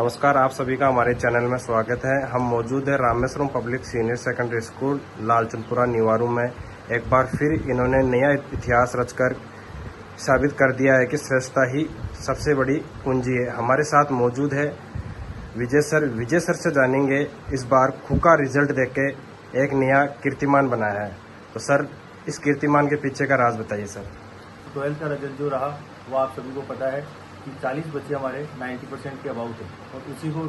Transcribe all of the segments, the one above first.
नमस्कार, आप सभी का हमारे चैनल में स्वागत है। हम मौजूद है Rameshwaram public senior secondary school Lalchandpura Nivaru में। एक बार फिर इन्होंने नया इतिहास रचकर साबित कर दिया है कि श्रेष्ठता ही सबसे बड़ी पूंजी है। हमारे साथ मौजूद है विजय सर। विजय सर से जानेंगे इस बार खू का रिजल्ट देके एक नया कीर्तिमान बनाया है। तो सर, इस कीर्तिमान के पीछे का राज बताइए सर। 12th का रिजल्ट जो रहा वो आप सभी को पता है कि 40 बच्चे हमारे 90% के अबाउट थे, और उसी को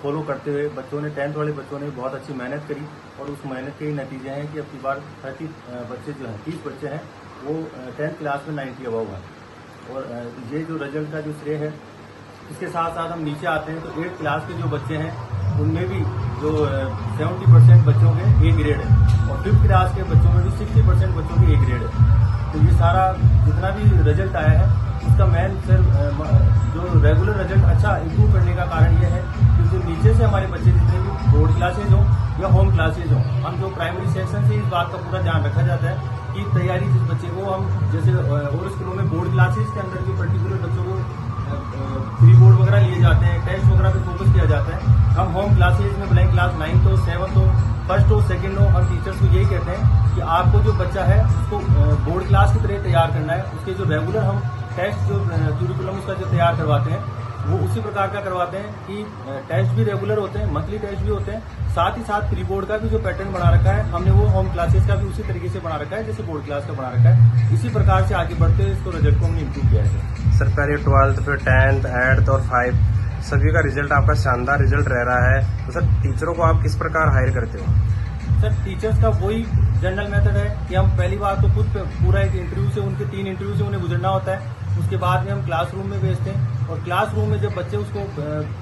फॉलो करते हुए बच्चों ने 10th वाले बच्चों ने बहुत अच्छी मेहनत करी, और उस मेहनत के ही नतीजे हैं कि अब की बार 30 बच्चे जो हैं 30 बच्चे हैं वो 10th क्लास में 90 अबाउ हैं। और ये जो रिजल्ट का जो श्रेय है, इसके साथ साथ हम नीचे आते हैं तो 8th क्लास के जो बच्चे हैं उनमें भी जो 70% बच्चों के A ग्रेड है, और 5th क्लास के बच्चों में भी 60% बच्चों के A ग्रेड है। तो ये सारा जितना भी रिजल्ट आया है उसका मेन सर जो रेगुलर रिजल्ट अच्छा इम्प्रूव करने का कारण ये है कि जो नीचे से हमारे बच्चे जितने भी बोर्ड क्लासेज हों या होम क्लासेज हों, हम जो प्राइमरी सेक्शन से इस बात का पूरा ध्यान रखा जाता है कि तैयारी जिस बच्चे को हम जैसे और स्कूलों में बोर्ड क्लासेज के अंदर जो पर्टिकुलर बच्चों को प्री बोर्ड वगैरह लिए जाते हैं, टेस्ट वगैरह पे फोकस किया जाता है। हम होम क्लासेज में भले क्लास 9th हो, 7th हो, 1st हो, 2nd हो, हम टीचर्स को यही कहते हैं कि आपको जो बच्चा है उसको बोर्ड क्लास की तरह तैयार करना है। उसके जो रेगुलर हम टेस्ट जो क्यूरिकुलम उसका जो तैयार करवाते हैं वो उसी प्रकार का करवाते हैं कि टेस्ट भी रेगुलर होते हैं, मंथली टेस्ट भी होते हैं, साथ ही साथ प्री बोर्ड का भी जो पैटर्न बना रखा है हमने वो होम क्लासेस का भी उसी तरीके से बना रखा है जैसे बोर्ड क्लास का बना रखा है। इसी प्रकार से आगे बढ़ते हुए इसको रिजल्ट को हमने इम्प्रूव किया है। सर, पहले 12th, फिर 10th, 8th और 5 सभी का रिजल्ट आपका शानदार रिजल्ट रह रहा है। तो सर, टीचरों को आप किस प्रकार हायर करते हो? सर, टीचर्स का वही जनरल मेथड है कि हम पहली बार तो खुद पूरा एक इंटरव्यू से उनके 3 इंटरव्यू से उन्हें गुजरना होता है। उसके बाद में हम क्लासरूम में भेजते हैं, और क्लासरूम में जब बच्चे उसको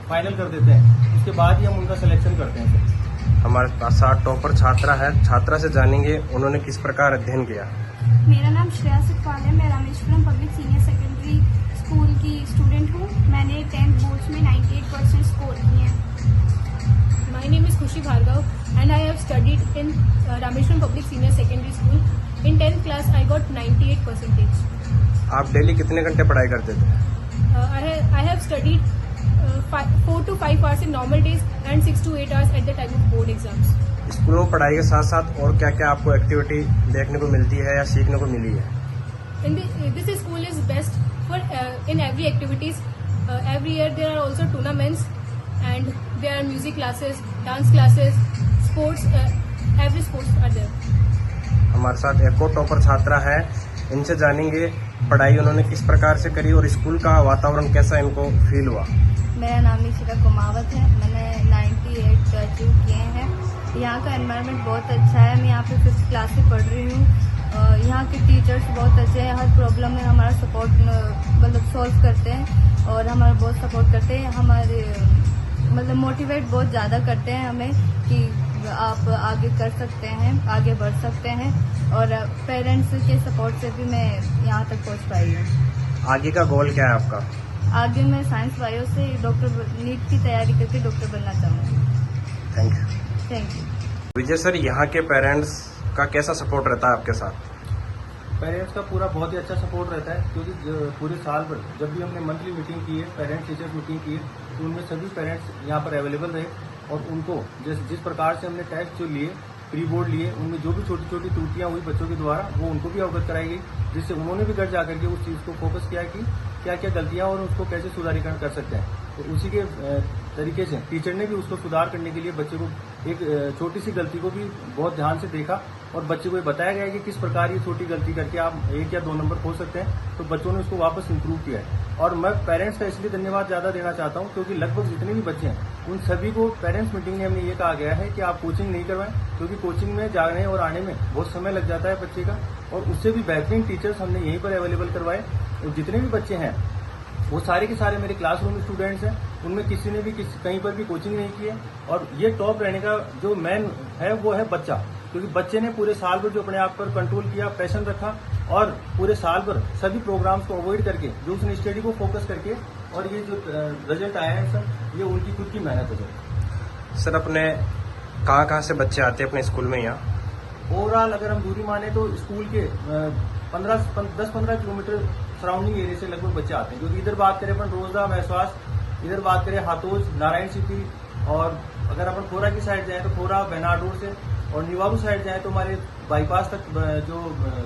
फाइनल कर देते हैं उसके बाद ही हम उनका सिलेक्शन करते हैं। सर, हमारे पास 7 टॉपर छात्रा है। छात्रा से जानेंगे उन्होंने किस प्रकार अध्ययन किया। मेरा नाम श्रेया सुखपाल है। मैं Rameswaram public senior secondary school की स्टूडेंट हूँ। मैंने 10th बोर्ड्स में 98% स्कोर किए हैं। My name is Khushi Bhargav and I have studied in Rameshwaram Public Senior Secondary School. In 10th class I got 98%. आप डेली कितने घंटे पढ़ाई करते थे? I have studied 4 to 5 hours in normal days and 6 to 8 hours at the time of board exams. स्कूलों में पढ़ाई के साथ साथ और क्या क्या आपको एक्टिविटी देखने को मिलती है या सीखने को मिली है? This school is best for in every activities. Every year there are also tournaments and there are music classes, dance classes, sports. Every sports are there. हमारे साथ एक और टॉपर छात्रा है। इनसे जानेंगे पढ़ाई उन्होंने किस प्रकार से करी और स्कूल का वातावरण कैसा इनको फील हुआ। मेरा नाम निशिका कुमावत है। मैंने 98 अचीव किए हैं। यहाँ का एनवायरनमेंट बहुत अच्छा है। मैं यहाँ पे 5th क्लास से पढ़ रही हूँ। यहाँ के टीचर्स बहुत अच्छे हैं। हर प्रॉब्लम में हमारा सपोर्ट मतलब सॉल्व करते हैं और हमारा बहुत सपोर्ट करते हैं। हमारे मतलब मोटिवेट बहुत ज़्यादा करते हैं हमें कि आप आगे कर सकते हैं, आगे बढ़ सकते हैं, और पेरेंट्स के सपोर्ट से भी मैं यहाँ तक पहुँच पाई हूँ। आगे का गोल क्या है आपका? आगे मैं साइंस बायो से नीट की तैयारी करके डॉक्टर बनना चाहूँगी। Thank you. विजय सर, यहाँ के पेरेंट्स का कैसा सपोर्ट रहता है आपके साथ? पेरेंट्स का पूरा बहुत ही अच्छा सपोर्ट रहता है, क्योंकि पूरे साल भर जब भी हमने मंथली मीटिंग की है, पेरेंट्स टीचर्स मीटिंग की है, तो उनमें सभी पेरेंट्स यहाँ पर अवेलेबल रहे, और उनको जिस प्रकार से हमने टेस्ट जो लिए, प्री बोर्ड लिए, उनमें जो भी छोटी छोटी त्रुटियां हुई बच्चों के द्वारा वो उनको भी अवगत कराई गई, जिससे उन्होंने भी घर जाकर के उस चीज़ को फोकस किया कि क्या क्या गलतियां और उसको कैसे सुधारीकरण कर सकते हैं। तो उसी के तरीके से टीचर ने भी उसको सुधार करने के लिए बच्चे को एक छोटी सी गलती को भी बहुत ध्यान से देखा, और बच्चे को ये बताया गया कि किस प्रकार ये छोटी गलती करके आप 1 या 2 नंबर खो सकते हैं। तो बच्चों ने उसको वापस इंप्रूव किया है, और मैं पेरेंट्स का इसलिए धन्यवाद ज़्यादा देना चाहता हूँ क्योंकि लगभग जितने भी बच्चे हैं उन सभी को पेरेंट्स मीटिंग में हमने ये कहा गया है कि आप कोचिंग नहीं करवाएं, क्योंकि कोचिंग में जाने और आने में बहुत समय लग जाता है बच्चे का, और उससे भी बेहतरीन टीचर्स हमने यहीं पर अवेलेबल करवाए। और जितने भी बच्चे हैं वो सारे के सारे मेरे क्लासरूम स्टूडेंट्स हैं, उनमें किसी ने भी कहीं पर भी कोचिंग नहीं की है। और ये टॉप रहने का जो मेन है वो है बच्चा, क्योंकि बच्चे ने पूरे साल भर जो अपने आप पर कंट्रोल किया, पैशन रखा, और पूरे साल भर सभी प्रोग्राम्स को अवॉइड करके जो उसने स्टडी को फोकस करके, और ये जो रिजल्ट आया है सर, ये उनकी खुद की मेहनत है। सर, अपने कहाँ से बच्चे आते हैं अपने स्कूल में? यहाँ ओवरऑल अगर हम दूरी माने तो स्कूल के 10-15 किलोमीटर सराउंडिंग एरिया से लगभग बच्चे आते हैं, क्योंकि इधर बात करें अपन रोजदा, महसवास, इधर बात करें हाथोज, नारायण सिटी, और अगर अपन खोरा की साइड जाए तो खोरा बेनाड रोड से, और निवारू साइड जाए तो हमारे बाईपास तक जो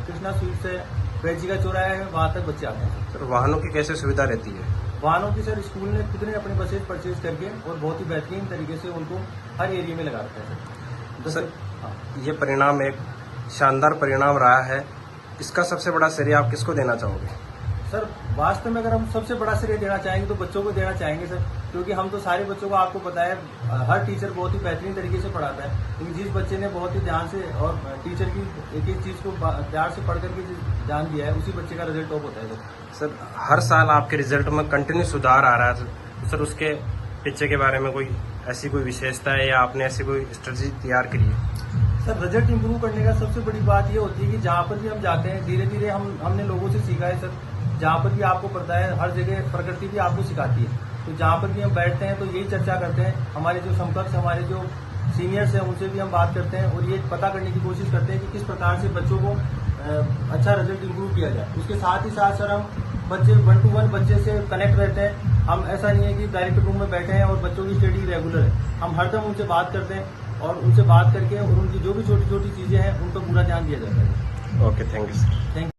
कृष्णा स्वीट से बेजी का चौराहा है वहां तक बच्चे आते हैं। सर वाहनों की कैसे सुविधा रहती है? वाहनों की सर स्कूल ने खुद ने अपने बसेज परचेज करके और बहुत ही बेहतरीन तरीके से उनको हर एरिया में लगा रखा है सर। सर हाँ। ये परिणाम एक शानदार परिणाम रहा है, इसका सबसे बड़ा श्रेय आप किसको देना चाहोगे? सर वास्तव में अगर हम सबसे बड़ा श्रेय देना चाहेंगे तो बच्चों को देना चाहेंगे सर, क्योंकि हम तो सारे बच्चों को, आपको पता है हर टीचर बहुत ही बेहतरीन तरीके से पढ़ाता है, लेकिन जिस बच्चे ने बहुत ही ध्यान से और टीचर की एक एक चीज को प्यार से पढ़ करके ध्यान दिया है उसी बच्चे का रिजल्ट टॉप होता है सर हर साल आपके रिजल्ट में कंटिन्यू सुधार आ रहा है सर, उसके पीछे के बारे में कोई ऐसी कोई विशेषता है या आपने ऐसी कोई स्ट्रेटजी तैयार करी है? सर रिजल्ट इंप्रूव करने का सबसे बड़ी बात ये होती है कि जहाँ पर भी हम जाते हैं धीरे धीरे हमने लोगों से सीखा है सर, जहाँ पर भी आपको पड़ता है हर जगह प्रकृति भी आपको सिखाती है, तो जहाँ पर भी हम बैठते हैं तो यही चर्चा करते हैं, हमारे जो समकक्ष हमारे जो सीनियर्स हैं उनसे भी हम बात करते हैं और ये पता करने की कोशिश करते हैं कि किस प्रकार से बच्चों को अच्छा रिजल्ट इंप्रूव किया जाए। उसके साथ ही साथ सर हम बच्चे 1 to 1 बच्चे से कनेक्ट रहते हैं, हम ऐसा नहीं है कि डायरेक्ट रूम में बैठे हैं और बच्चों की स्टडी रेगुलर है, हम हरदम उनसे बात करते हैं और उनसे बात करके और उनकी जो भी छोटी छोटी चीजें हैं उन पर पूरा ध्यान दिया जाता है। Okay, thank you sir. Thank you.